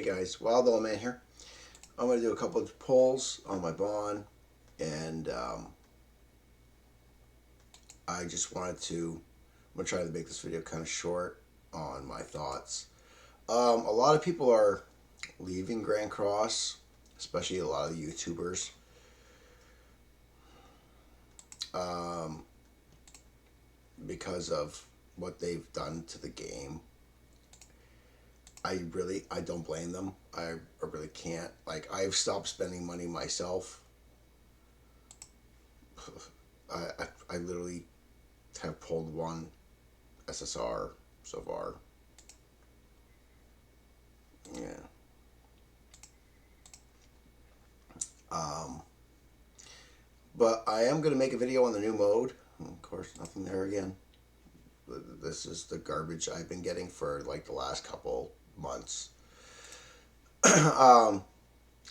guys, Wild Old Man here. I'm going to do a couple of polls on my bond, and I just wanted to. I'm going to try to make this video kind of short on my thoughts. A lot of people are leaving Grand Cross, especially a lot of the YouTubers, um, because of what they've done to the game. I don't blame them. I really can't. Like, I've stopped spending money myself. I literally have pulled one SSR so far. Yeah. Um, but I am going to make a video on the new mode. Of course, nothing there again. This is the garbage I've been getting for like the last couple months. um,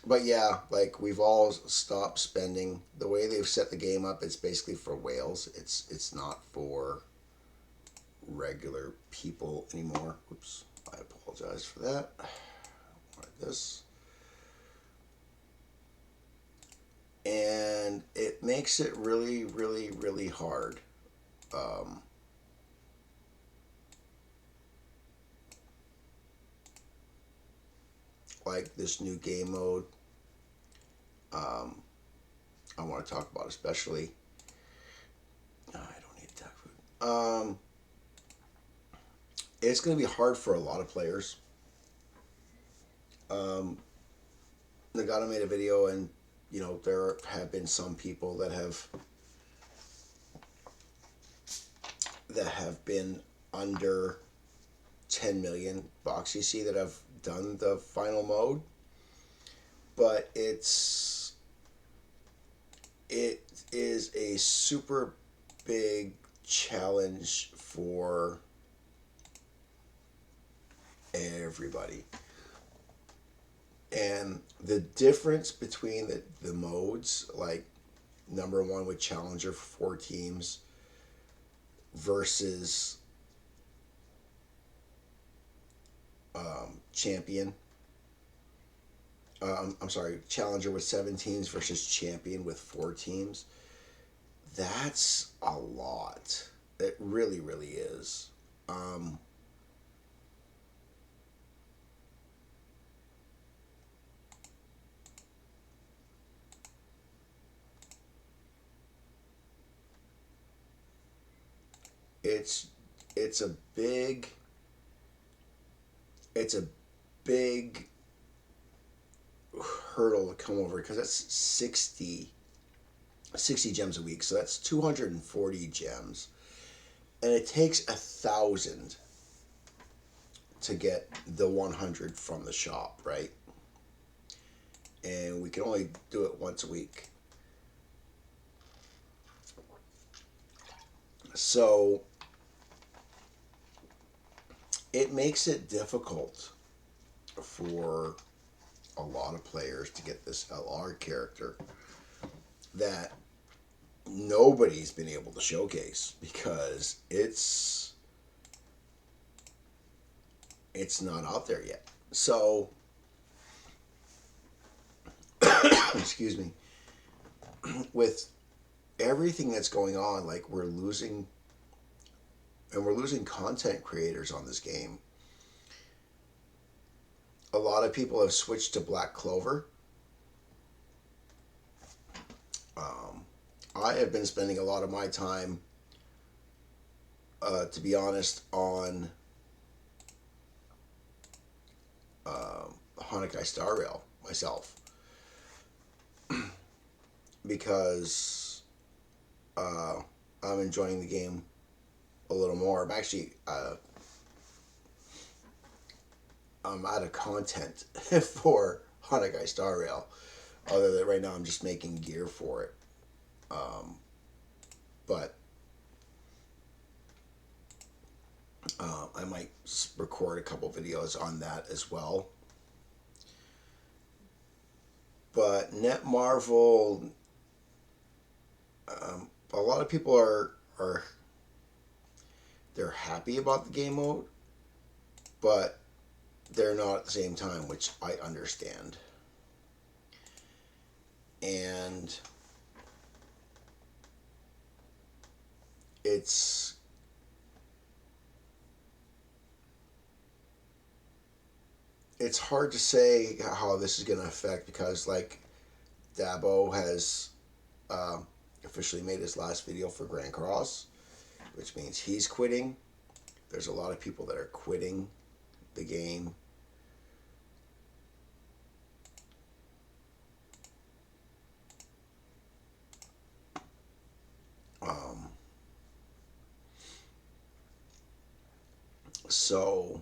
but yeah, like we've all stopped spending. The way they've set the game up, it's basically for whales. It's not for regular people anymore. Oops, I apologize for that. Like this, and it makes it really, really, really hard. Um, like this new game mode. Um, I want to talk about especially. I don't need to talk food. It's going to be hard for a lot of players. Um, Nagata made a video, and there have been some people that have been under 10 million box EC that have done the final mode, but it is a super big challenge for everybody. And the difference between the modes, like number one with Challenger for 4 teams versus Champion. I'm sorry, Challenger with 7 teams versus Champion with 4 teams. That's a lot. It really, really is. Um, it's it's a big it's a big hurdle to come over because that's 60 gems a week, so that's 240 gems, and it takes 1,000 to get the 100 from the shop, right? And we can only do it once a week. So it makes it difficult for a lot of players to get this LR character that nobody's been able to showcase because it's not out there yet. So excuse me, with everything that's going on, like we're losing content creators on this game. A lot of people have switched to Black Clover. I have been spending a lot of my time, to be honest, on Hanukkah Star Rail myself because I'm enjoying the game a little more. I'm out of content for Hanukkah Star Rail. Other than right now, I'm just making gear for it. But I might record a couple videos on that as well. But Netmarble, a lot of people are they're happy about the game mode, but they're not at the same time, which I understand. And it's it's hard to say how this is going to affect because like Dabo has um, officially made his last video for Grand Cross, which means he's quitting. There's a lot of people that are quitting the game. Um, so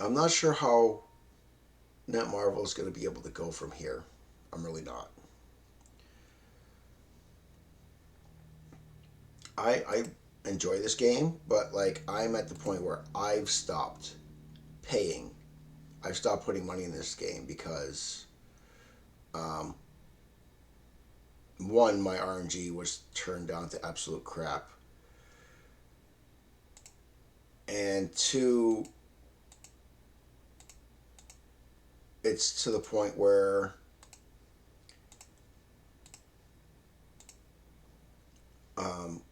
I'm not sure how Netmarble is going to be able to go from here. I'm really not. I enjoy this game, but like I'm at the point where I've stopped paying. I've stopped putting money in this game because um, one, my RNG was turned down to absolute crap, and two, it's to the point where um,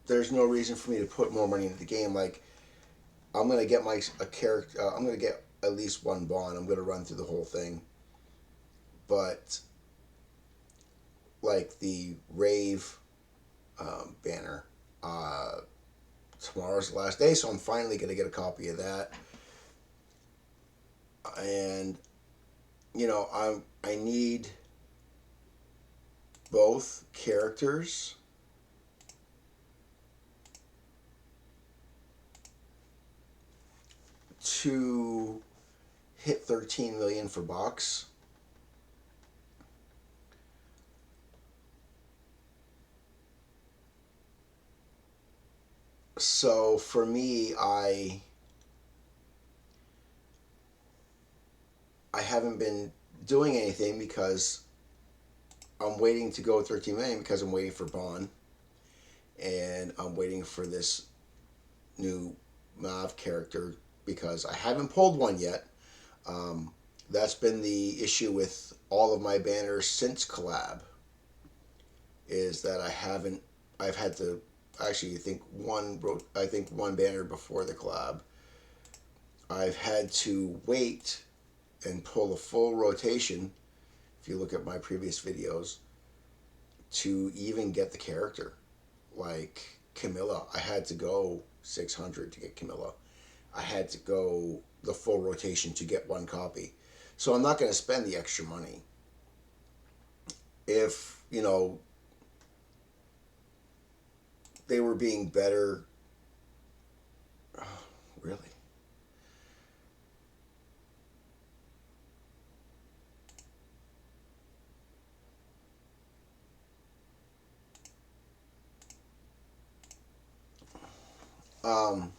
there's no reason for me to put more money into the game. Like I'm gonna get my a character. I'm gonna get at least one bond. I'm gonna run through the whole thing, but like the rave banner. Tomorrow's the last day, so I'm finally gonna get a copy of that. And I need both characters to hit 13 million for box. So for me, I haven't been doing anything because I'm waiting to go 13 million because I'm waiting for Bond and I'm waiting for this new Mav character because I haven't pulled one yet. Um, that's been the issue with all of my banners since collab is that I haven't. I've had to actually I think one banner before the collab. I've had to wait and pull a full rotation. If you look at my previous videos, to even get the character, like Camilla, I had to go 600 to get Camilla. I had to go the full rotation to get one copy. So I'm not going to spend the extra money. If, they were being better, really. Um,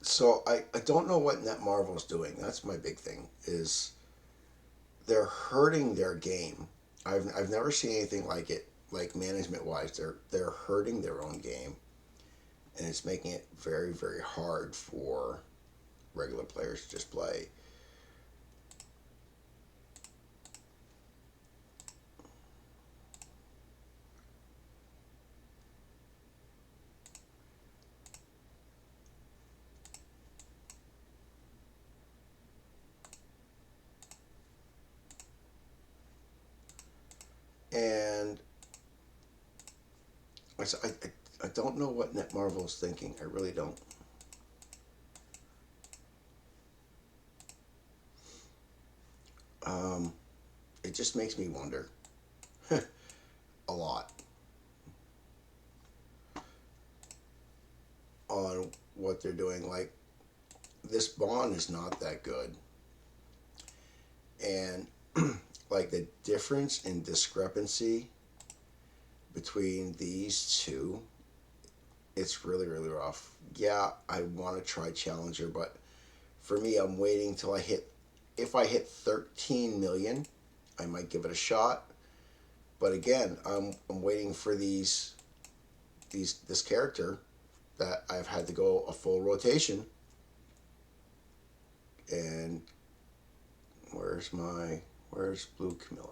so I don't know what Netmarvel's doing. That's my big thing is they're hurting their game. I've never seen anything like it. Like management wise, they're hurting their own game, and it's making it very very hard for regular players to just play. And I don't know what Netmarvel's thinking. I really don't. Um, it just makes me wonder a lot on what they're doing. Like this bond is not that good, and like the difference in discrepancy between these two, it's really really rough. Yeah, I want to try Challenger, but for me, I'm waiting till I hit. If I hit 13 million, I might give it a shot. But again, I'm waiting for this character that I've had to go a full rotation. And where's Blue Camilla?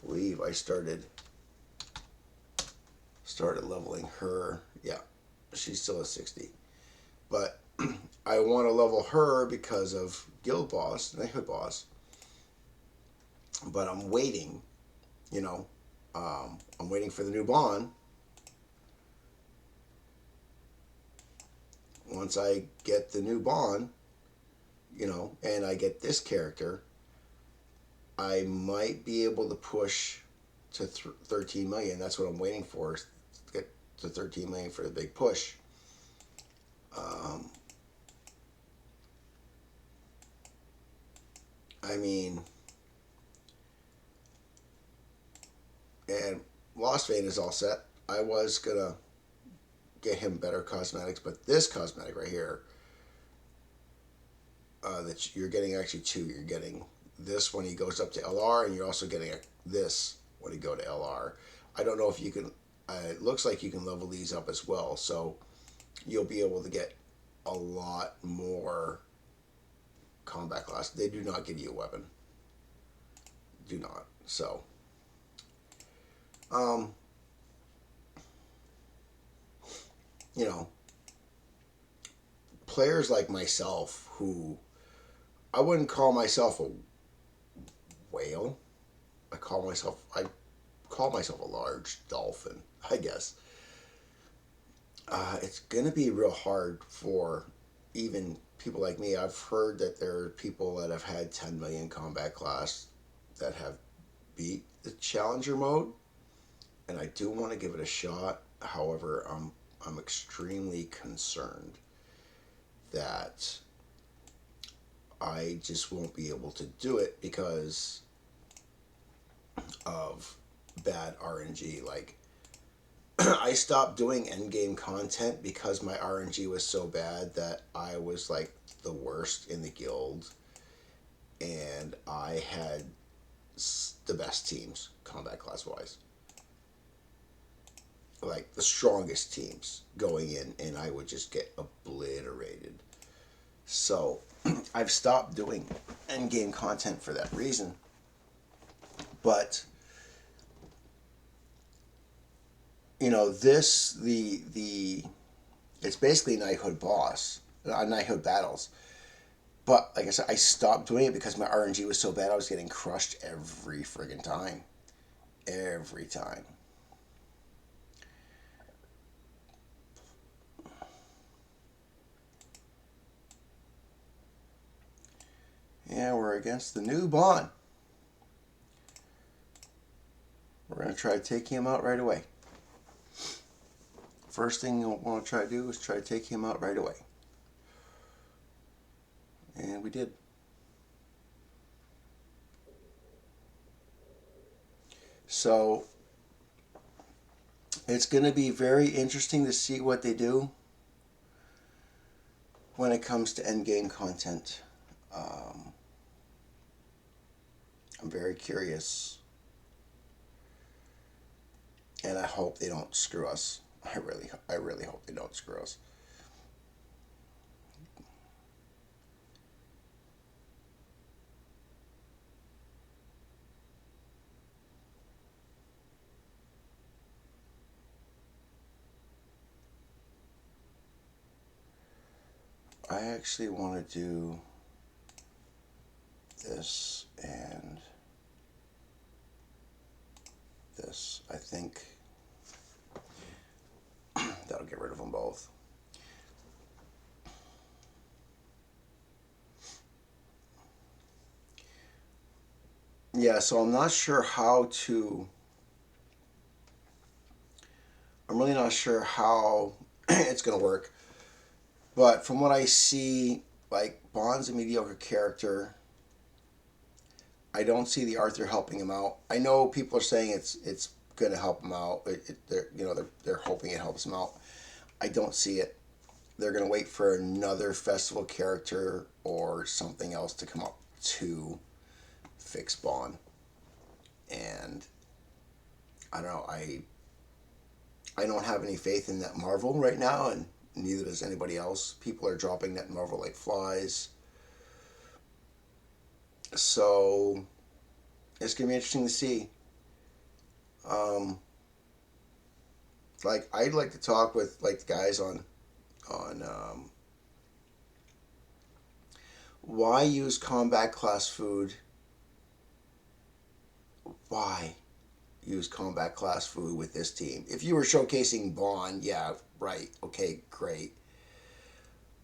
I believe I started leveling her. Yeah, she's still a 60. But I want to level her because of Guild Boss, Knighthood Boss. But I'm waiting, you know, I'm waiting for the new Bond. Once I get the new Bond, you know, and I get this character, I might be able to push to 13 million. That's what I'm waiting for, to get to 13 million for the big push. I mean, and Lost Vein is all set. I was gonna get him better cosmetics, but this cosmetic right here, that you're getting actually two. You're getting this when he goes up to LR, and you're also getting this when he go to LR. I don't know if you can. It looks like you can level these up as well, so you'll be able to get a lot more combat class. They do not give you a weapon. Do not. So, um, you know, players like myself who I wouldn't call myself a whale. I call myself a large dolphin, I guess. It's gonna be real hard for even people like me. I've heard that there are people that have had 10 million combat class that have beat the challenger mode, and I do want to give it a shot. However, I'm extremely concerned that I just won't be able to do it because of bad RNG. Like, I stopped doing endgame content because my RNG was so bad that I was like the worst in the guild, and I had the best teams combat class wise, like the strongest teams going in, and I would just get obliterated. So I've stopped doing endgame content for that reason. But you know, the it's basically Knighthood Boss, Knighthood Battles. But like I said, I stopped doing it because my RNG was so bad. I was getting crushed every friggin' time, every time. Yeah, we're against the new Bond. We're gonna try to take him out right away. First thing you'll want to try to do is try to take him out right away. And we did. So it's going to be very interesting to see what they do when it comes to endgame content. I'm very curious, and I hope they don't screw us. I really hope they don't screw us. I actually want to do this and this. I think that'll get rid of them both. Yeah, so I'm not sure how to. I'm really not sure how it's going to work. But from what I see, like, Bond's a mediocre character. I don't see the Arthur helping him out. I know people are saying it's going to help him out. They're hoping it helps him out. I don't see it. They're going to wait for another festival character or something else to come up to fix Bond. And I don't know. I don't have any faith in Netmarble right now, and neither does anybody else. People are dropping Netmarble like flies. So it's gonna be interesting to see. Um, like I'd like to talk with like the guys on why use combat class food. Why use combat class food with this team? If you were showcasing Bond, yeah, right, okay, great.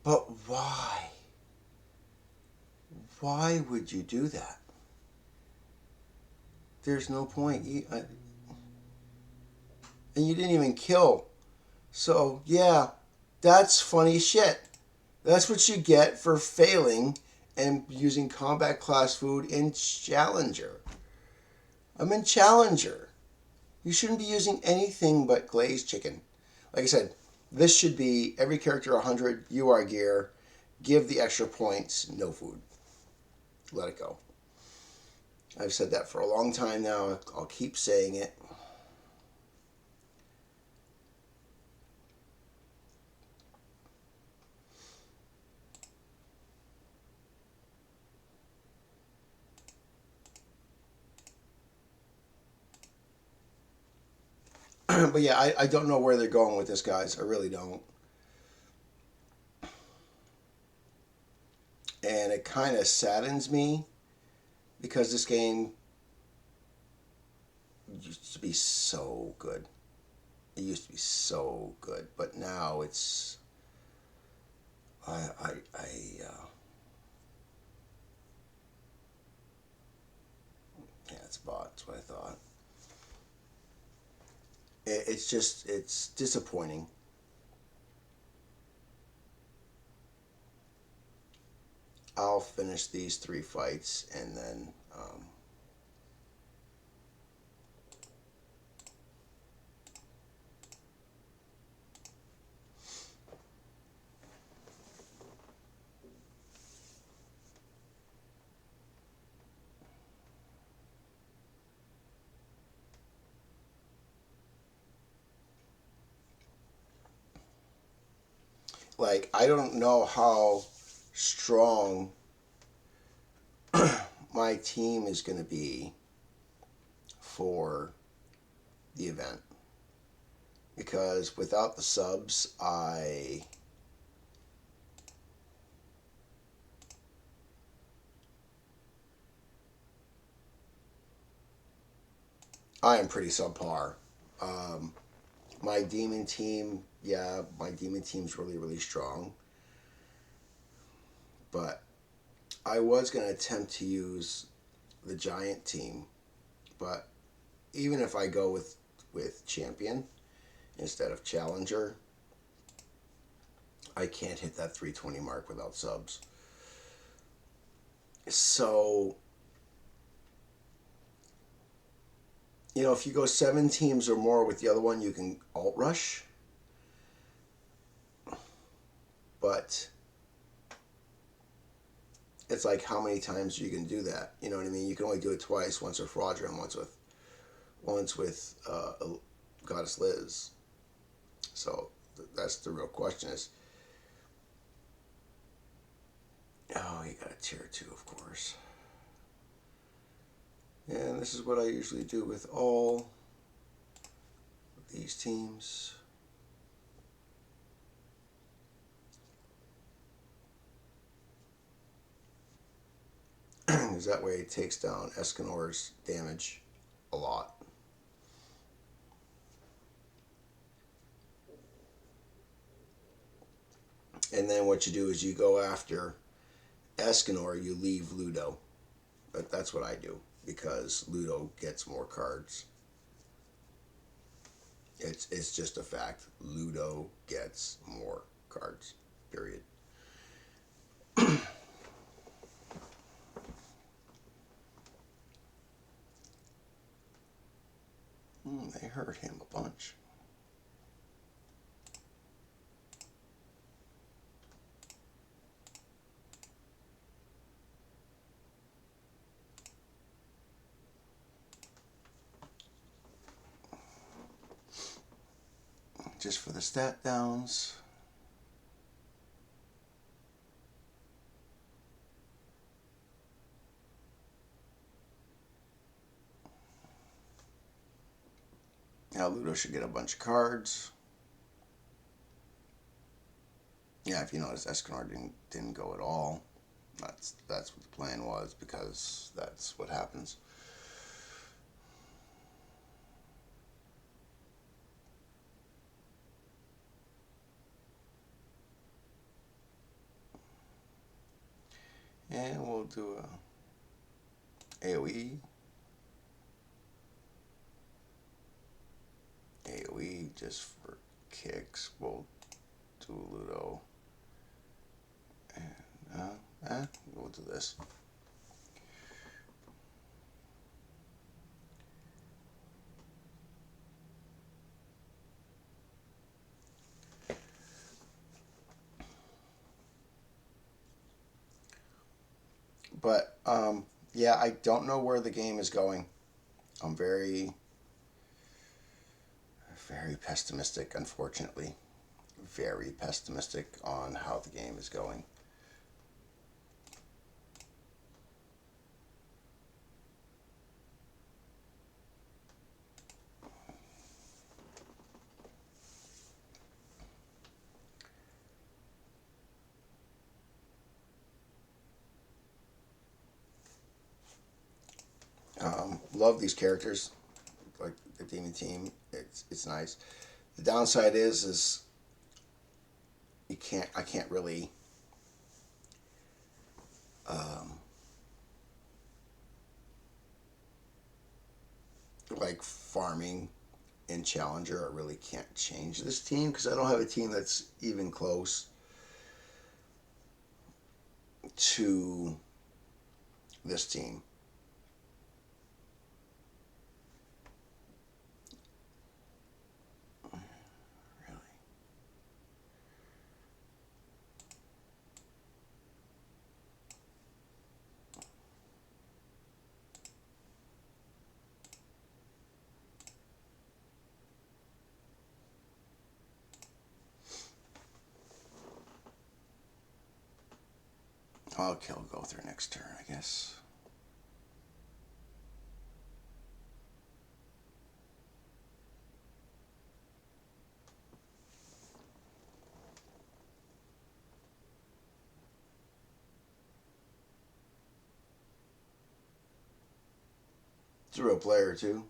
But why? Why would you do that? There's no point. And you didn't even kill. So, yeah, that's funny shit. That's what you get for failing and using combat class food in Challenger. I'm in Challenger. You shouldn't be using anything but glazed chicken. Like I said, this should be every character 100, UR gear, give the extra points, no food. Let it go. I've said that for a long time now. I'll keep saying it. But yeah, I don't know where they're going with this, guys. I really don't. And it kind of saddens me because this game used to be so good. It used to be so good, but now it's I yeah, it's bought. That's what I thought. It's just it's disappointing. I'll finish these 3 fights and then like I don't know how strong my team is going to be for the event because without the subs I am pretty subpar. Um, my demon team, yeah, my demon team's really strong, but I was going to attempt to use the giant team, but even if I go with champion instead of challenger, I can't hit that 320 mark without subs. So, if you go 7 teams or more with the other one, you can alt rush. But it's like how many times are you can do that? You know what I mean? You can only do it twice. Once with Roger and once with Goddess Liz. So that's the real question is, oh, you got a tier 2, of course. And this is what I usually do with all of these teams. Because that way it takes down Escanor's damage a lot. And then what you do is you go after Escanor, you leave Ludo. But that's what I do because Ludo gets more cards. It's just a fact. Ludo gets more cards. Period. They hurt him a bunch. just for the stat downs. Now Ludo should get a bunch of cards. Yeah, if you notice, Escanor didn't go at all. That's what the plan was, because that's what happens. And we'll do a AoE. AoE just for kicks. We'll do Ludo. And we'll do this. But yeah, I don't know where the game is going. I'm very, very pessimistic, unfortunately. Very pessimistic on how the game is going. Love these characters, like the Demon Team. It's nice. The downside is I can't really like farming in Challenger. I really can't change this team because I don't have a team that's even close to this team. Really. I'll kill Gowther next turn, I guess. It's a real player, too.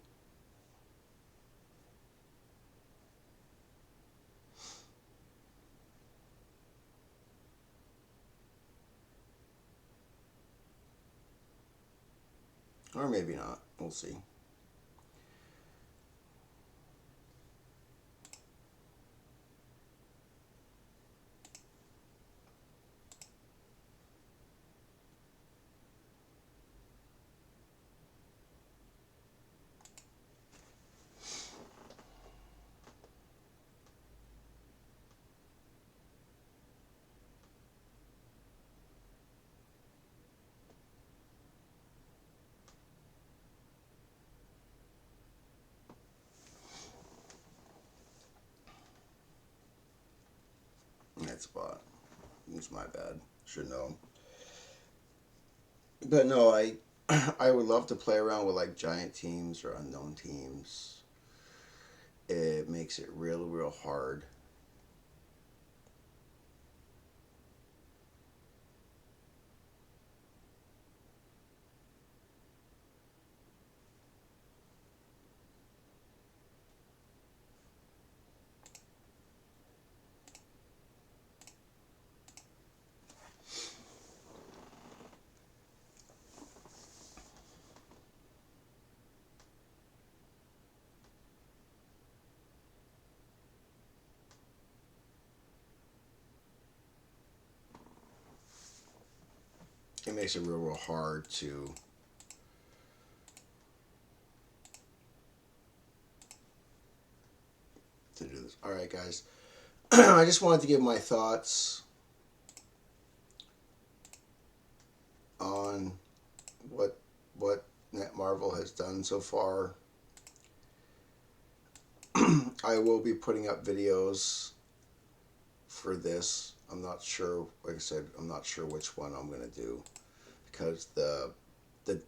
Or maybe not. We'll see. That's spot. It's my bad. Should know. But no, I would love to play around with like giant teams or unknown teams. It makes it real hard. It makes it real hard to do this. All right, guys. I just wanted to give my thoughts on what Netmarble has done so far. I will be putting up videos for this. I'm not sure, like I said, I'm not sure which one I'm going to do because the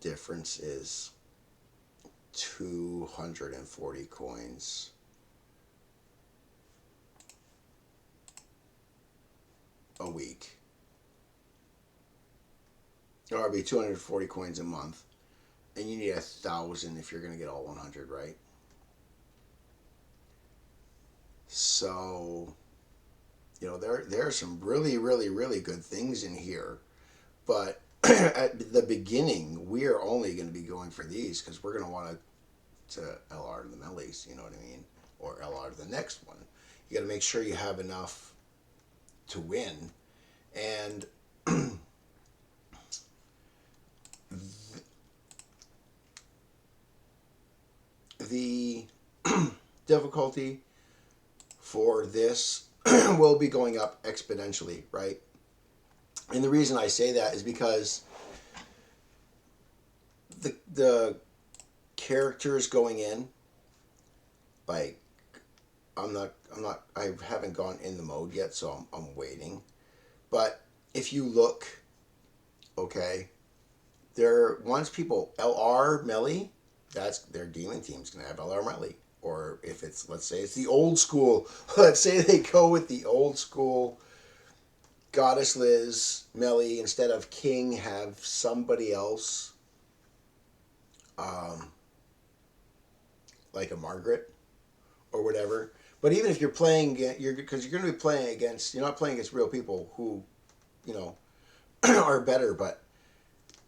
difference is 240 coins. A week. Or it'll be 240 coins a month. And you need 1,000 if you're going to get all 100, right? So, you know, there are some really, really, really good things in here. But at the beginning, we are only going to be going for these because we're going to want to LR the Mellies, you know what I mean? Or LR the next one. You got to make sure you have enough to win. And the difficulty for this will be going up exponentially, right? And the reason I say that is because the characters going in, like I haven't gone in the mode yet, so I'm waiting. But if you look, okay, there once people LR Melly, that's their demon team's gonna have LR Melly. Or if it's, let's say it's the old school, let's say they go with the old school Goddess Liz Melly, instead of King have somebody else, um, like a Margaret or whatever. But even if you're playing, because you're going to be playing against, you're not playing against real people who, you know, are better, but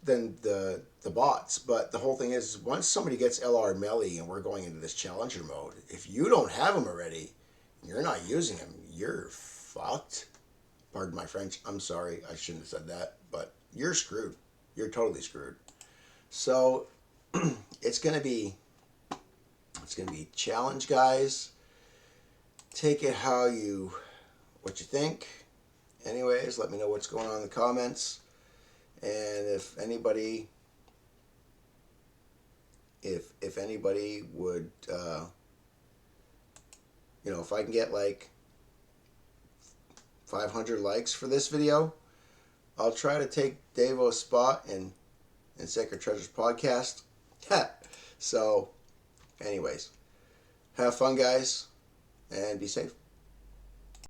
than the bots. But the whole thing is, once somebody gets LR Melly and we're going into this challenger mode, if you don't have them already, you're not using them, you're fucked. Pardon my French. I'm sorry. I shouldn't have said that, but you're screwed. You're totally screwed. So it's gonna be challenge, guys. Take it what you think. Anyways, let me know what's going on in the comments. And if anybody would, you know, if I can get like 500 likes for this video, I'll try to take Davo's spot in Sacred Treasures podcast. So, anyways, have fun, guys, and be safe.